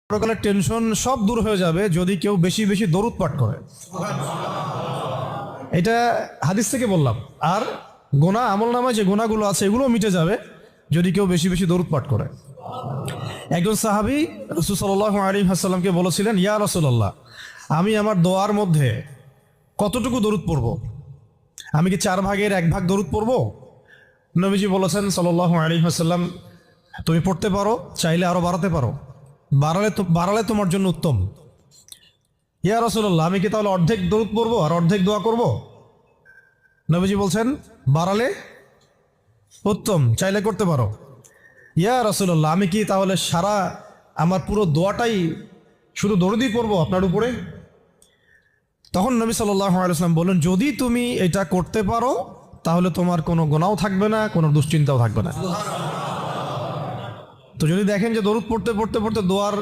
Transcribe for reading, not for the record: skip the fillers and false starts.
পরকালের টেনশন সব দূর হয়ে যাবে যদি কেউ বেশি বেশি দরুদ পাঠ করে। এটা হাদিস থেকে বললাম। আর গোনা আমলনামায় যে গোনাগুলো আছে এগুলোও মিটে যাবে যদি কেউ বেশি বেশি দরুদ পাঠ করে। একজন সাহাবী রাসূল সাল্লাল্লাহু আলাইহি ওয়াসাল্লামকে বলেছিলেন, ইয়া রাসূলুল্লাহ, আমি আমার দোয়ার মধ্যে কতটুকু দরুদ পড়ব? আমি কি 1/4 দরুদ পড়ব? নবীজি বলেছেন সাল্লাল্লাহু আলাইহি ওয়াসাল্লাম, তুমি পড়তে পারো, চাইলে আরো বাড়াতে পারো, বাড়ালে তোমার জন্য উত্তম। ইয়া রাসূলুল্লাহ, আমি কি তাহলে অর্ধেক দরুদ পড়বো আর অর্ধেক দোয়া করব? নবীজি বলছেন, বাড়ালে উত্তম, চাইলে করতে পারো। ইয়া রাসূলুল্লাহ, আমি কি তাহলে সারা আমার পুরো দোয়াটাই শুধু দরুদই পড়বো আপনার উপরে? তখন নবী সাল্লাল্লাহু আলাইহি ওয়াসাল্লাম বললেন, যদি তুমি এটা করতে পারো তাহলে তোমার কোনো গুনাহ থাকবে না, কোনো দুশ্চিন্তাও থাকবে না। তো যদি দেখেন যে দরুদ পড়তে পড়তে পড়তে দোয়ার